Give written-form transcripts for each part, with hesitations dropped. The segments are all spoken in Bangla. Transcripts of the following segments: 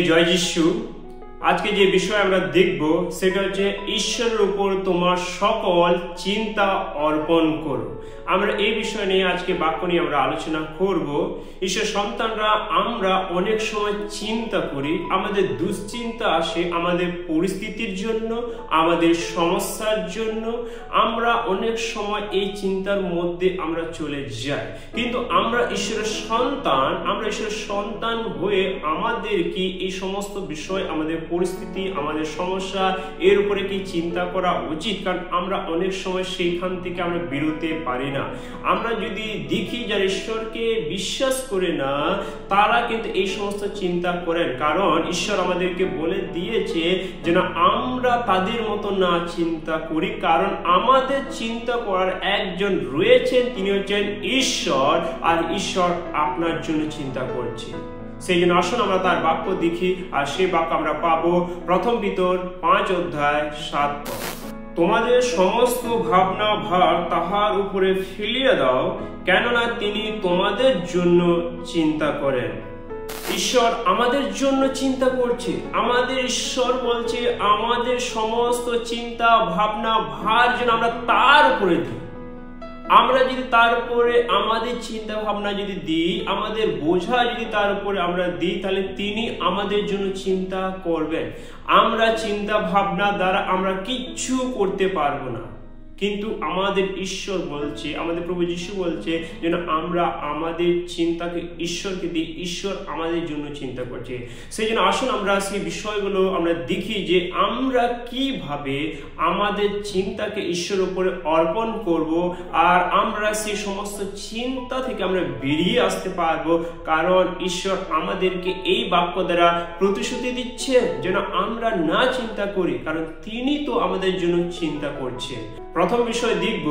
জয় যিশু। আজকে যে বিষয় আমরা দেখব সেটা হচ্ছে ঈশ্বরের উপর তোমার সকল চিন্তা অর্পণ করো। আমরা এই বিষয় নিয়ে আজকে বাক্য নিয়ে আমরা আলোচনা করব। ঈশ্বর সন্তানরা আমরা অনেক সময় চিন্তা করি, আমাদের দুশ্চিন্তা আসে আমাদের পরিস্থিতির জন্য, আমাদের সমস্যার জন্য। আমরা অনেক সময় এই চিন্তার মধ্যে আমরা চলে যাই, কিন্তু আমরা ঈশ্বরের সন্তান হয়ে আমাদের কি এই সমস্ত বিষয়, আমাদের পরিস্থিতি, আমাদের সমস্যা এর উপরে কি চিন্তা করা উচিত? কারণ আমরা অনেক সময় সেইখান থেকে আমরা বেরোতে পারি না। আমরা যদি দেখি যারা ঈশ্বরকে বিশ্বাস করে না তারা কিন্তু এই সমস্ত চিন্তা করেন, কারণ ঈশ্বর আমাদেরকে বলে দিয়েছে যেন আমরা তাদের মতো না চিন্তা করি, কারণ আমাদের চিন্তা করার একজন রয়েছেন, তিনি হচ্ছেন ঈশ্বর, আর ঈশ্বর আপনার জন্য চিন্তা করছে। সেই জন্য আসুন আমরা তার বাক্য দেখি, আর সেই বাক্য আমরা পাবো প্রথম পিতর 5 অধ্যায় 7 পদ। তোমাদের সমস্ত ভাবনা ভার তাহার উপরে ফেলিয়া দাও, কেননা তিনি তোমাদের জন্য চিন্তা করেন। ঈশ্বর আমাদের জন্য চিন্তা করছে। আমাদের ঈশ্বর বলছে আমাদের সমস্ত চিন্তা ভাবনা ভার যেন আমরা তার উপরে দিই। আমরা যদি তার উপরে আমাদের চিন্তা ভাবনা যদি দিই, আমাদের বোঝা যদি তার উপরে আমরা দিই, তাহলে তিনি আমাদের জন্য চিন্তা করবেন। আমরা চিন্তা ভাবনা দ্বারা আমরা কিচ্ছু করতে পারবো না, কিন্তু আমাদের ঈশ্বর বলছে, আমাদের প্রভু যিশু বলছে যেন আমরা আমাদের চিন্তাকে ঈশ্বরকে দিই। ঈশ্বর আমাদের জন্য চিন্তা করছে। সেই জন্য আসুন আমরা সেই বিষয়গুলো আমরা দেখি যে আমরা কিভাবে আমাদের চিন্তাকে ঈশ্বরের উপরে অর্পণ করব, আর আমরা সেই সমস্ত চিন্তা থেকে আমরা বেরিয়ে আসতে পারবো। কারণ ঈশ্বর আমাদেরকে এই বাক্য দ্বারা প্রতিশ্রুতি দিচ্ছে যেন আমরা না চিন্তা করি, কারণ তিনি তো আমাদের জন্য চিন্তা করছে। প্রথম বিষয় দেখব,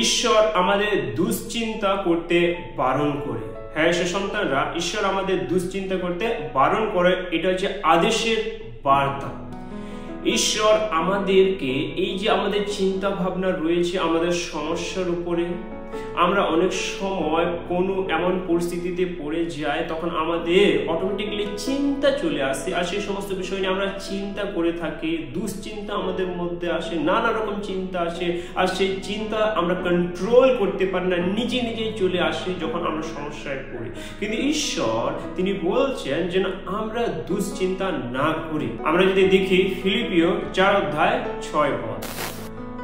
ঈশ্বর আমাদের দুশ্চিন্তা করতে বারণ করে। হ্যাঁ, সে সন্তানরা, ঈশ্বর আমাদের দুশ্চিন্তা করতে বারণ করে। এটা হচ্ছে আদেশের বার্তা। ঈশ্বর আমাদেরকে এই যে আমাদের চিন্তা ভাবনা রয়েছে আমাদের সমস্যার উপরে, আমরা অনেক সময় কোনো এমন পরিস্থিতিতে পড়ে যাই, তখন আমাদের অটোমেটিক্যালি চিন্তা চলে আসে, আর সেই সমস্ত বিষয় নিয়ে আমরা চিন্তা করে থাকি। দুশ্চিন্তা আমাদের মধ্যে আসে, নানা রকম চিন্তা আসে, আর সেই চিন্তা আমরা কন্ট্রোল করতে পারি না, নিজে নিজেই চলে আসে যখন আমরা সমস্যায় পড়ি। কিন্তু ঈশ্বর তিনি বলছেন যেন আমরা দুশ্চিন্তা না করি। আমরা যদি দেখি ফিলিপিও 4 অধ্যায় 6 পদ।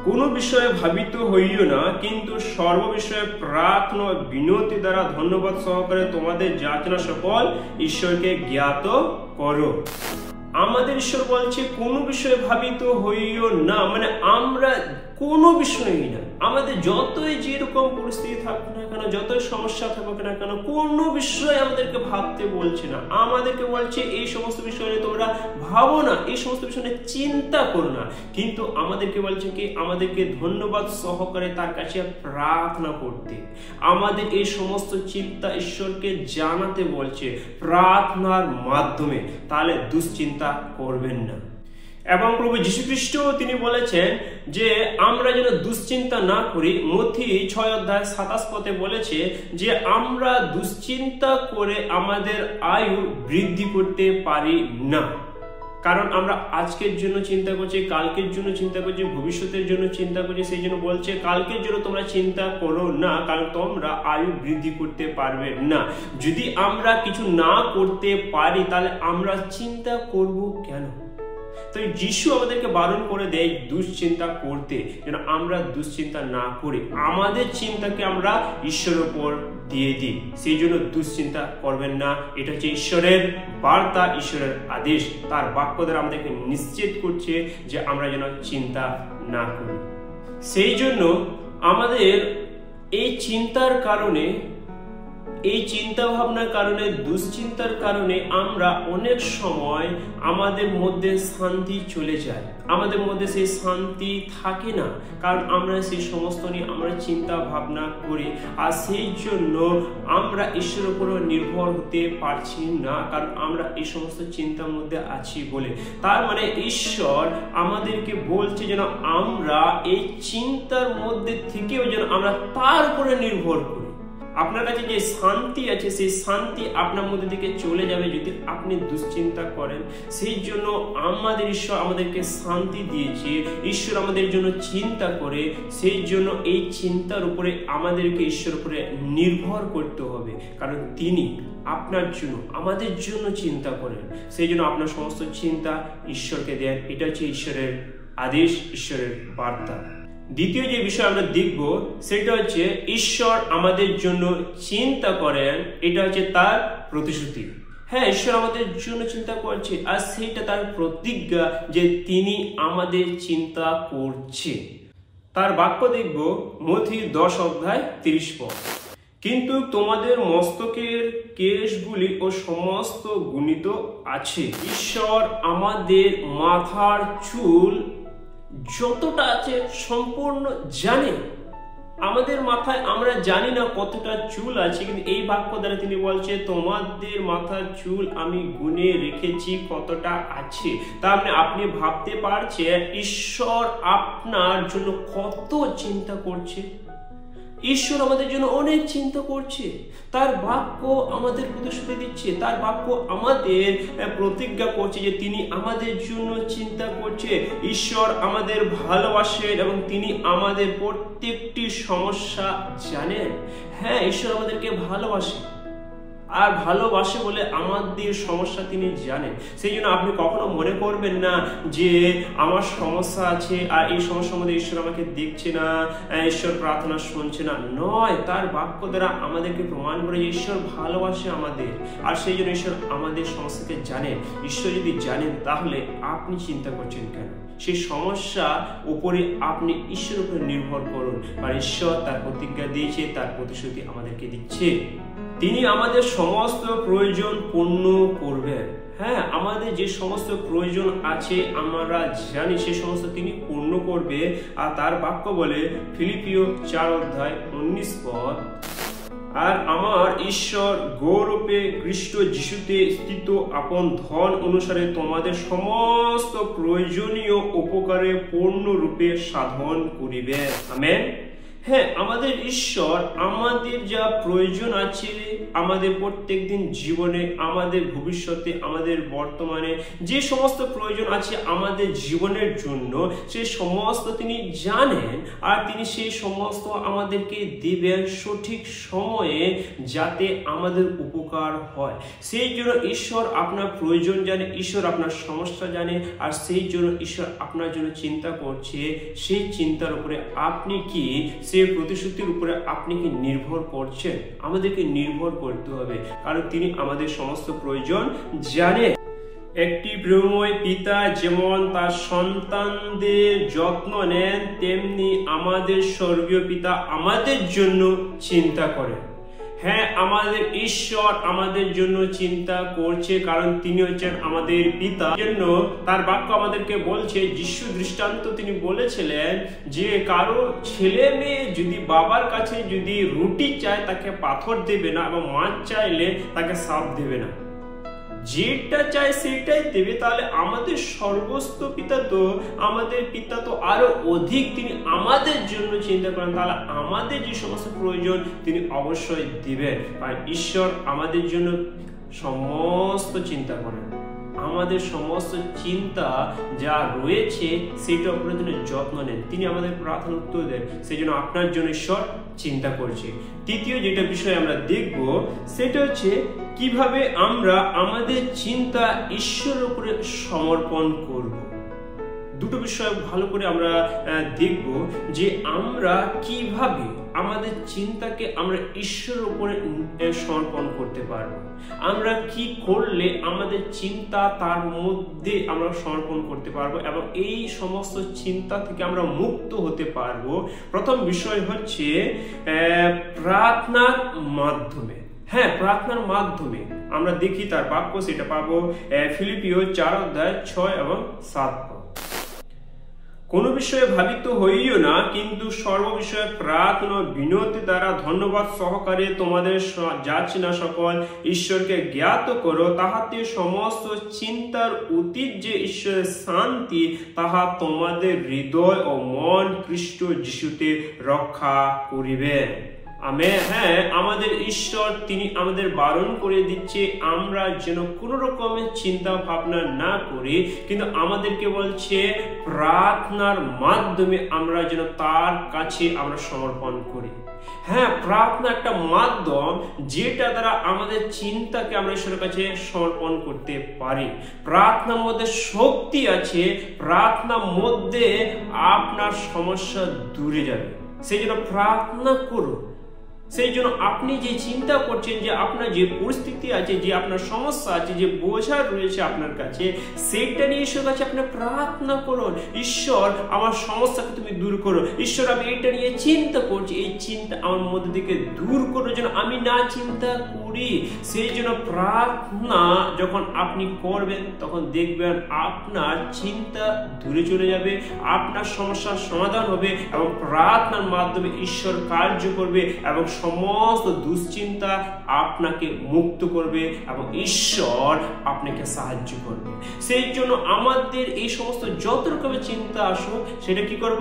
কোন বিষয়ে ভাবিত হইও না, কিন্তু সর্ব বিষয়ে প্রার্থনা বিনতি দ্বারা ধন্যবাদ সহকারে তোমাদের যাচনা সকল ঈশ্বরকে জ্ঞাত করো। আমাদের ঈশ্বর বলছে কোনো বিষয়ে ভাবিত হইও না, মানে আমরা কোনো বিষয়ই না, আমাদের যতই যেরকম পরিস্থিতি থাকুক না কেন, যতই সমস্যা থাকুক না কেন, কোনো বিষয় আমাদেরকে ভাবতে বলছে না। আমাদেরকে বলছে এই সমস্ত বিষয় নিয়ে তোমরা ভাবো না, এই সমস্ত বিষয় নিয়ে চিন্তা করো না, কিন্তু আমাদেরকে বলছে কি, আমাদেরকে ধন্যবাদ সহকারে তার কাছে প্রার্থনা করতে, আমাদের এই সমস্ত চিন্তা ঈশ্বরকে জানাতে বলছে প্রার্থনার মাধ্যমে। তাহলে দুশ্চিন্তা করবেন না। এবং প্রভু যীশু খ্রিস্ট তিনি বলেছেন যে আমরা যেন দুশ্চিন্তা না করি। মথি 6 অধ্যায় 27 পদে বলেছে যে আমরা দুশ্চিন্তা করে আমাদের আয়ু বৃদ্ধি করতে পারি না, কারণ আমরা আজকের জন্য চিন্তা করছি, কালকের জন্য চিন্তা করছি, ভবিষ্যতের জন্য চিন্তা করছি। সেই জন্য বলছে কালকের জন্য তোমরা চিন্তা করো না, কারণ তোমরা আয়ু বৃদ্ধি করতে পারবে না। যদি আমরা কিছু না করতে পারি তাহলে আমরা চিন্তা করব কেন? তো যিশু আমাদেরকে বারণ করে দেয় দুশ্চিন্তা করতে, যেন আমরা দুশ্চিন্তা না করি, আমাদের চিন্তাকে আমরা ঈশ্বরের উপর দিয়ে দিই। সেই জন্য দুশ্চিন্তা করবেন না। এটা হচ্ছে ঈশ্বরের বার্তা, ঈশ্বরের আদেশ। তার বাক্য দ্বারা আমাদেরকে নিশ্চিত করছে যে আমরা যেন চিন্তা না করি। সেই জন্য আমাদের এই চিন্তার কারণে, এই চিন্তা ভাবনার কারণে, দুশ্চিন্তার কারণে আমরা অনেক সময় আমাদের মধ্যে শান্তি চলে যায়, আমাদের মধ্যে সেই শান্তি থাকে না, কারণ আমরা সেই সমস্ত নিয়ে আমরা চিন্তা ভাবনা করি। আর সেই জন্য আমরা ঈশ্বরের উপর নির্ভর হতে পারছি না, কারণ আমরা এই সমস্ত চিন্তার মধ্যে আছি বলে। তার মানে ঈশ্বর আমাদেরকে বলছে যেন আমরা এই চিন্তার মধ্যে থেকেও যেন আমরা তার উপরে নির্ভর করি। আপনার কাছে যে শান্তি আছে সেই শান্তি আপনার মধ্যে থেকে চলে যাবে যদি আপনি দুশ্চিন্তা করেন। সেই জন্য আমাদের ঈশ্বর আমাদেরকে শান্তি দিয়েছে, ঈশ্বর আমাদের জন্য চিন্তা করে, সেই জন্য এই চিন্তার উপরে আমাদেরকে ঈশ্বরের উপরে নির্ভর করতে হবে, কারণ তিনি আপনার জন্য আমাদের জন্য চিন্তা করেন। সেই জন্য আপনার সমস্ত চিন্তা ঈশ্বরকে দেন। এটা হচ্ছে ঈশ্বরের আদেশ, ঈশ্বরের বার্তা। দ্বিতীয় যে বিষয় আমরা দেখব সেটা হচ্ছে ঈশ্বর আমাদের জন্য চিন্তা করেন, এটা হচ্ছে তার প্রতিশ্রুতি। হ্যাঁ, ঈশ্বর আমাদের জন্য চিন্তা করছে, আর সেইটা তার প্রতিজ্ঞা যে তিনি আমাদের চিন্তা করছে। তার বাক্য দেখব মথি 10:30। কিন্তু তোমাদের মস্তকের কেশগুলি ও সমস্ত গুণিত আছে। ঈশ্বর আমাদের মাথার চুল যতটা আছে সম্পূর্ণ জানে। আমাদের মাথায় আমরা জানি না কতটা চুল আছে, কিন্তু এই বাক্য দ্বারা তিনি বলছে তোমাদের মাথার চুল আমি গুনে রেখেছি কতটা আছে। তার মানে আপনি ভাবতে পারছেন ঈশ্বর আপনার জন্য কত চিন্তা করছে। ঈশ্বর আমাদের জন্য অনেক চিন্তা করছে, তার বাক্য আমাদের প্রতিশ্রুতি দিচ্ছে, তার বাক্য আমাদের প্রতিজ্ঞা করছে যে তিনি আমাদের জন্য চিন্তা করছে। ঈশ্বর আমাদের ভালোবাসেন এবং তিনি আমাদের প্রত্যেকটি সমস্যা জানেন। হ্যাঁ, ঈশ্বর আমাদেরকে ভালোবাসে, আর ভালোবাসে বলে আমাদের সমস্যা তিনি জানেন। সেই জন্য আপনি কখনো মনে করবেন না যে আমার সমস্যা আছে আর এই সমস্যার মধ্যে ঈশ্বর আমাকে দেখছে না, ঈশ্বর প্রার্থনা শুনছে না। নয়, তার বাক্য দ্বারা আমাদেরকে প্রমাণ করে যে ঈশ্বর ভালোবাসে আমাদের, আর সেই জন্য ঈশ্বর আমাদের সমস্যাকে জানেন। ঈশ্বর যদি জানেন তাহলে আপনি চিন্তা করছেন কেন? সেই সমস্যা উপরে আপনি ঈশ্বরের উপরে নির্ভর করুন, আর ঈশ্বর তার প্রতিজ্ঞা দিয়েছে, তার প্রতিশ্রুতি আমাদেরকে দিচ্ছে। তিনি আমাদের সমস্ত প্রয়োজন পূর্ণ করবেন। হ্যাঁ, আমাদের যে সমস্ত প্রয়োজন আছে আমরা জানি সে সমস্ত তিনি পূর্ণ করবে। আর তার বাক্য বলে ফিলিপিও 4:19, আর আমার ঈশ্বর গৌরবে খ্রিস্ট যিশুতে স্থিত আপন ধন অনুসারে তোমাদের সমস্ত প্রয়োজনীয় উপকারে পূর্ণরূপে সাধন করিবে। আমেন। হ্যাঁ, আমাদের ঈশ্বর আমাদের যা প্রয়োজন আছে আমাদের প্রত্যেকদিন জীবনে, আমাদের ভবিষ্যতে, আমাদের বর্তমানে যে সমস্ত প্রয়োজন আছে আমাদের জীবনের জন্য, সেই সমস্ত তিনি জানেন, আর তিনি সেই সমস্ত আমাদেরকে দিবেন সঠিক সময়ে যাতে আমাদের উপকার হয়। সেই জন্য ঈশ্বর আপনার প্রয়োজন জানে, ঈশ্বর আপনার সমস্যা জানে, আর সেই জন্য ঈশ্বর আপনার জন্য চিন্তা করছে। সেই চিন্তার উপরে আপনি কি, সেই প্রতিশ্রুতির উপরে আপনি কি নির্ভর করছেন? আমাদেরকে নির্ভর করতে হবে, কারণ তিনি আমাদের সমস্ত প্রয়োজন জানেন। একটি প্রেমময় পিতা যেমন তার সন্তানদের যত্ন নেন, তেমনি আমাদের স্বর্গীয় পিতা আমাদের জন্য চিন্তা করেন। হ্যাঁ, আমাদের ঈশ্বর আমাদের জন্য চিন্তা করছে, কারণ তিনি হচ্ছেন আমাদের পিতা। জন্য তার বাক্য আমাদেরকে বলছে, যিশু দৃষ্টান্ত তিনি বলেছিলেন যে কারো ছেলে মেয়ে যদি বাবার কাছে যদি রুটি চায় তাকে পাথর দেবে না, এবং মাছ চাইলে তাকে সাপ দেবে না। যেটা চাই সেটাই দেবে। তাহলে আমাদের সর্বস্ব পিতা তো, আমাদের পিতা তো আরো অধিক তিনি আমাদের জন্য চিন্তা করেন। তাহলে আমাদের যে সমস্ত প্রয়োজন তিনি অবশ্যই দিবেন, কারণ ঈশ্বর আমাদের জন্য সমস্ত চিন্তা করেন। আমাদের সমস্ত চিন্তা যা রয়েছে সেটা উপরে তিনি যত্ন নেন, তিনি আমাদের প্রার্থনা উত্তর দেন। সেই জন্য আপনার জন্য ঈশ্বর চিন্তা করছে। তৃতীয় যেটা বিষয় আমরা দেখব সেটা হচ্ছে কিভাবে আমরা আমাদের চিন্তা ঈশ্বরের উপরে সমর্পণ করব। দুটো বিষয় ভালো করে আমরা দেখব যে আমরা কিভাবে আমাদের চিন্তাকে আমরা ঈশ্বরের উপরে সমর্পণ করতে পারবো। আমরা কি করলে আমাদের চিন্তা তার মধ্যে আমরা সমর্পণ করতে পারবো এবং এই সমস্ত চিন্তা থেকে আমরা মুক্ত হতে পারবো। প্রথম বিষয় হচ্ছে প্রার্থনার মাধ্যমে। হ্যাঁ, প্রার্থনার মাধ্যমে আমরা দেখি তার বাক্য, সেটা পাবো ফিলিপিও 4:6 এবং 7। কোনো বিষয়ে ভাবিত হইও না, কিন্তু সর্ববিষয়ে প্রার্থনা বিনতি দ্বারা ধন্যবাদ সহকারে তোমাদের যাচনা সকল ঈশ্বরকে জ্ঞাত করো, তাহাতে সমস্ত চিন্তার অতীত যে ঈশ্বরের শান্তি তাহা তোমাদের হৃদয় ও মন খ্রিস্ট যিশুতে রক্ষা করিবে। আমেন। হ্যাঁ, আমাদের ঈশ্বর তিনি আমাদের বারণ করে দিচ্ছে আমরা যেন কোন রকমের চিন্তা ভাবনা না করি, কিন্তু আমাদেরকে বলছে প্রার্থনার মাধ্যমে আমরা যেন তার কাছে আমরা সমর্পণ করি। হ্যাঁ, প্রার্থনা একটা মাধ্যম যেটা দ্বারা আমাদের চিন্তাকে আমরা ঈশ্বরের কাছে সমর্পণ করতে পারি। প্রার্থনার মধ্যে শক্তি আছে, প্রার্থনার মধ্যে আপনার সমস্যা দূরে যাবে। সেই জন্য প্রার্থনা করুন। সেই জন্য আপনি যে চিন্তা করছেন, যে আপনার যে পরিস্থিতি আছে, যে আপনার সমস্যা আছে, যে বোঝা রয়েছে আপনার কাছে, সেইটা নিয়ে ঈশ্বরের কাছে আপনি প্রার্থনা করুন। ঈশ্বর, আমার সমস্যাকে তুমি দূর করো। ঈশ্বর, আমি এটা নিয়ে চিন্তা করছি, এই চিন্তা আমার মধ্যে থেকে দূর করো যেন আমি না চিন্তা করি। সেই জন্য প্রার্থনা যখন আপনি করবেন তখন দেখবেন আপনার চিন্তা দূরে চলে যাবে, আপনার সমস্যার সমাধান হবে এবং প্রার্থনার মাধ্যমে ঈশ্বর কার্য করবে এবং সমস্ত দুশ্চিন্তা আপনাকে মুক্ত করবে এবং ঈশ্বর আপনাকে সাহায্য করবে। সেই জন্য আমাদের এই সমস্ত যত রকমের চিন্তা আসুক, সেটা কি করব?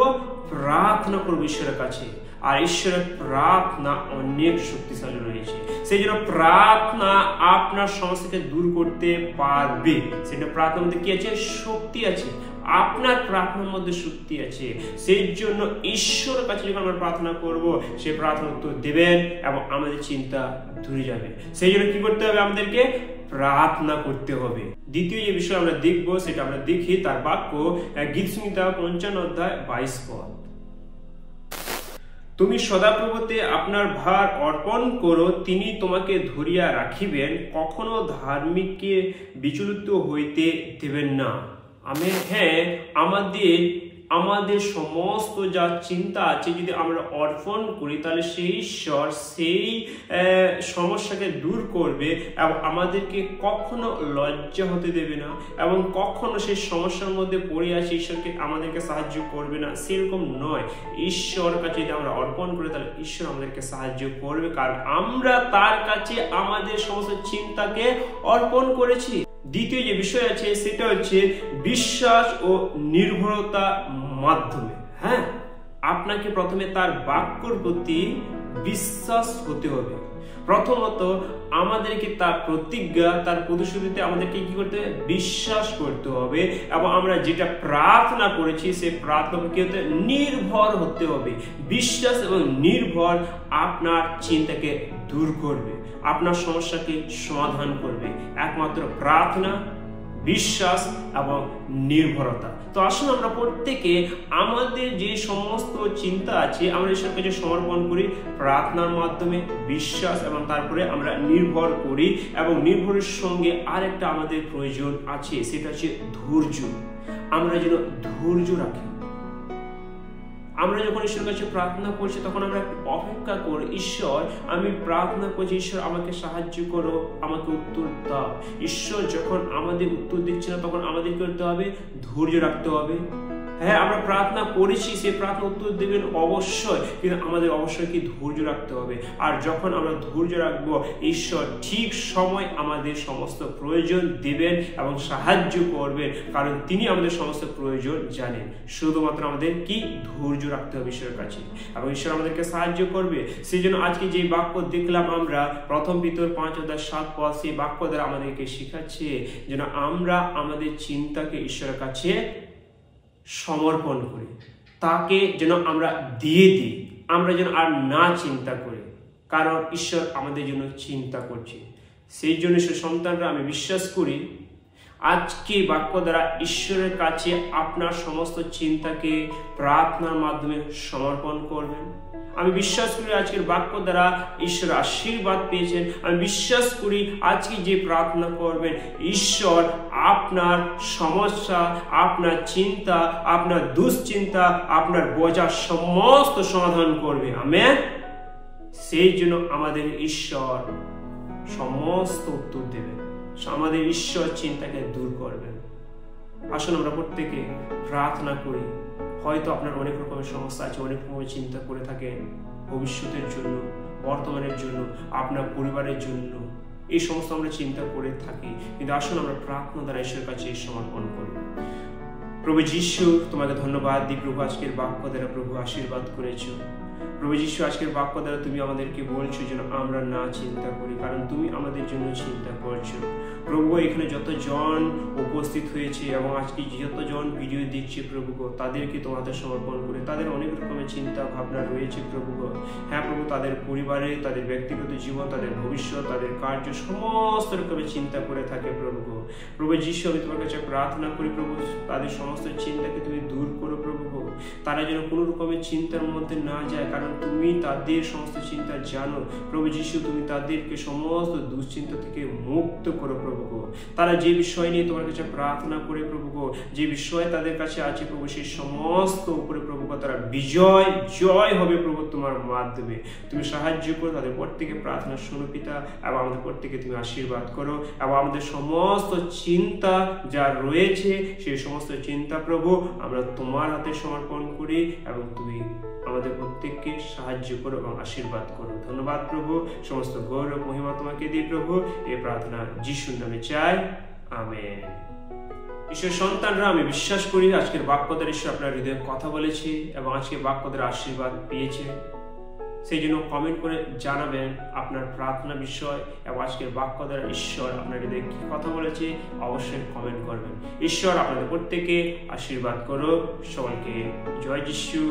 প্রার্থনা করব ঈশ্বরের কাছে। আর ঈশ্বরের প্রার্থনা অনেক শক্তিশালী রয়েছে। সেই জন্য প্রার্থনা আপনার সমস্যাকে দূর করতে পারবে। সেটা প্রার্থনার মধ্যে কি আছে? শক্তি আছে। আপনার প্রার্থনার মধ্যে শক্তি আছে। সেই জন্য ঈশ্বরের কাছে যখন আমরা প্রার্থনা করব, সে প্রার্থনা উত্তর দেবেন এবং আমাদের চিন্তা দূরে যাবে। সেই জন্য কি করতে হবে? আমাদেরকে প্রার্থনা করতে হবে। দ্বিতীয় যে বিষয় আমরা দেখব, সেটা আমরা দেখি তার বাক্য গীতসংহিতা 55 অধ্যায় 22 পদ। তুমি সদাপ্রভুতে আপনার ভার অর্পণ করো, তিনি তোমাকে ধরিয়া রাখিবেন, কখনো ধার্মিককে বিচলিত হইতে দেবেন না। আমেন। হ্যাঁ, আমাদের সমস্ত যা চিন্তা আছে যদি আমরা অর্পণ করি, তাহলে সেই ঈশ্বর সেই সমস্যাকে দূর করবে এবং আমাদেরকে কখনো লজ্জা হতে দেবে না এবং কখনো সেই সমস্যার মধ্যে পড়ে আছে ঈশ্বরকে আমাদেরকে সাহায্য করবে না, সেরকম নয়। ঈশ্বর কাছে যদি আমরা অর্পণ করি তাহলে ঈশ্বর আমাদেরকে সাহায্য করবে, কারণ আমরা তার কাছে আমাদের সমস্ত চিন্তাকে অর্পণ করেছি। দ্বিতীয় যে বিষয় আছে সেটা হচ্ছে বিশ্বাস ও নির্ভরতা মাধ্যমে। হ্যাঁ, আপনাকে প্রথমে তার বাক্যর প্রতি বিশ্বাস হতে হবে। প্রথমত আমাদেরকে তার প্রতিজ্ঞা, তার প্রতিশ্রুতিতে আমাদেরকে কি করতে হবে? বিশ্বাস করতে হবে এবং আমরা যেটা প্রার্থনা করেছি সেই প্রার্থনা কি হতে? নির্ভর হতে হবে। বিশ্বাস এবং নির্ভর আপনার চিন্তাকে দূর করবে, আপনার সমস্যাকে সমাধান করবে। একমাত্র প্রার্থনা, বিশ্বাস এবং নির্ভরতা। তো আসুন আমরা প্রত্যেকে আমাদের যে সমস্ত চিন্তা আছে আমরা ঈশ্বরের কাছে সমর্পণ করি প্রার্থনার মাধ্যমে, বিশ্বাস এবং তারপরে আমরা নির্ভর করি। এবং নির্ভরের সঙ্গে আরেকটা আমাদের প্রয়োজন আছে, সেটা হচ্ছে ধৈর্য। আমরা যেন ধৈর্য রাখি। আমরা যখন ঈশ্বরের কাছে প্রার্থনা করছি তখন আমরা অপেক্ষা করি, ঈশ্বর আমি প্রার্থনা করছি, ঈশ্বর আমাকে সাহায্য করো, আমাকে উত্তর দাও। ঈশ্বর যখন আমাদের উত্তর দিচ্ছে না তখন আমাদের কি করতে হবে? ধৈর্য রাখতে হবে। হ্যাঁ, আমরা প্রার্থনা করেছি, সেই প্রার্থনা উত্তর দেবেন অবশ্যই, কিন্তু আমাদের অবশ্যই কি ধৈর্য রাখতে হবে। আর যখন আমরা ধৈর্য রাখবো, ঈশ্বর ঠিক সময় আমাদের সমস্ত প্রয়োজন দেবেন এবং সাহায্য করবেন, কারণ তিনি আমাদের সমস্ত প্রয়োজন জানেন। শুধুমাত্র আমাদের কি ধৈর্য রাখতে হবে ঈশ্বরের কাছে এবং ঈশ্বর আমাদেরকে সাহায্য করবে। সেই জন্য আজকে যে বাক্য দেখলাম আমরা, প্রথম পিতর 5 অধ্যায় 7 পদ, সেই বাক্য দ্বারা আমাদেরকে শিখাচ্ছে যেন আমরা আমাদের চিন্তাকে ঈশ্বরের কাছে সমর্পণ করি, তাকে যেন আমরা দিয়ে দিই, আমরা যেন আর না চিন্তা করি, কারণ ঈশ্বর আমাদের জন্য চিন্তা করছে। সেই জন্য ঈশ্বর সন্তানরা আমি বিশ্বাস করি আজকে বাক্য দ্বারা ঈশ্বরের কাছে আপনার সমস্ত চিন্তাকে প্রার্থনার মাধ্যমে সমর্পণ করবেন। আমি বিশ্বাস করি আজকের বাক্য দ্বারা ঈশ্বর আশীর্বাদ পেয়েছেন। আমি বিশ্বাস করি আজকে যে প্রার্থনা করবেন ঈশ্বর আপনার সমস্যা, আপনার চিন্তা, আপনার দুশ্চিন্তা, আপনার বোঝা সমস্ত সমাধান করবে। আমেন। সেই জন্য আমাদের ঈশ্বর সমস্ত উত্তর দেবেন, আমাদের ঈশ্বর চিন্তাকে দূর করবেন। আসুন আমরা প্রত্যেকে প্রার্থনা করি। হয়তো আপনার অনেক রকমের সমস্যা আছে, অনেক রকমের চিন্তা করে থাকেন ভবিষ্যতের জন্য, বর্তমানের জন্য, আপনার পরিবারের জন্য, এই সমস্ত আমরা চিন্তা করে থাকি, কিন্তু আসুন আমরা প্রার্থনা দ্বারা ঈশ্বরের কাছে সমর্পণ করি। প্রভু যীশু তোমাকে ধন্যবাদ দিই প্রভু, আজকের বাক্য দ্বারা প্রভু আশীর্বাদ করেছো। প্রভু যীশু, আজকের বাক্য দ্বারা তুমি আমাদেরকে বলছো যেন আমরা না চিন্তা করি, কারণ তুমি আমাদের জন্য চিন্তা করছো। প্রভু, এখানে যতজন উপস্থিত হয়েছে এবং আজকে যতজন ভিডিও দেখছে প্রভু গো, তাদেরকে তোমাদের সমর্পণ করে, তাদের অনেক রকমের চিন্তা ভাবনা রয়েছে প্রভু গো। হ্যাঁ প্রভু, তাদের পরিবারে, তাদের ব্যক্তিগত জীবন, তাদের ভবিষ্যৎ, তাদের কার্য, সমস্ত রকমের চিন্তা করে থাকে প্রভু গো। প্রভু যীশু, আমি তোমার কাছে প্রার্থনা করি প্রভু, তাদের সমস্ত চিন্তাকে তুমি দূর করো প্রভু গো। তারা যেন কোনো রকমের চিন্তার মধ্যে না যায়, কারণ তুমি তাদের সমস্ত চিন্তা জানো প্রভু যীশু। তুমি তাদেরকে সমস্ত দুশ্চিন্তা থেকে মুক্ত করো প্রভু গো। তারা যে বিষয় নিয়ে তোমার কাছে প্রার্থনা করে প্রভু গো, যে বিষয় তাদের কাছে আছে প্রভু, সেই সমস্ত উপরে প্রভু গো তারা জয় হবে প্রভু তোমার মাধ্যমে। তুমি সাহায্য করো, তাদের প্রত্যেকে প্রার্থনা শোনো পিতা, এবং আমাদের প্রত্যেকে তুমি আশীর্বাদ করো, এবং আমাদের সমস্ত চিন্তা যা রয়েছে সেই সমস্ত চিন্তা প্রভু আমরা তোমার হাতে সমর্পণ করি, এবং তুমি আমাদের প্রত্যেককে সাহায্য করো এবং আশীর্বাদ করো। ধন্যবাদ প্রভু, সমস্ত গৌরব মহিমা তোমাকে দিই প্রভু। এই প্রার্থনা যিশুর নামে চাই, আমেন। ঈশ্বর সন্তানরা, আমি বিশ্বাস করি আজকের বাক্য দ্বারা ঈশ্বর আপনার হৃদয়ে কথা বলেছে এবং আজকে বাক্য দ্বারা আশীর্বাদ পেয়েছে। সেই জন্য কমেন্ট করে জানাবেন আপনার প্রার্থনা বিষয় এবং আজকের বাক্য দ্বারা ঈশ্বর আপনার হৃদয়ে কি কথা বলেছে, অবশ্যই কমেন্ট করবেন। ঈশ্বর আপনাদের প্রত্যেকে আশীর্বাদ করো। সকলকে জয় যিশু।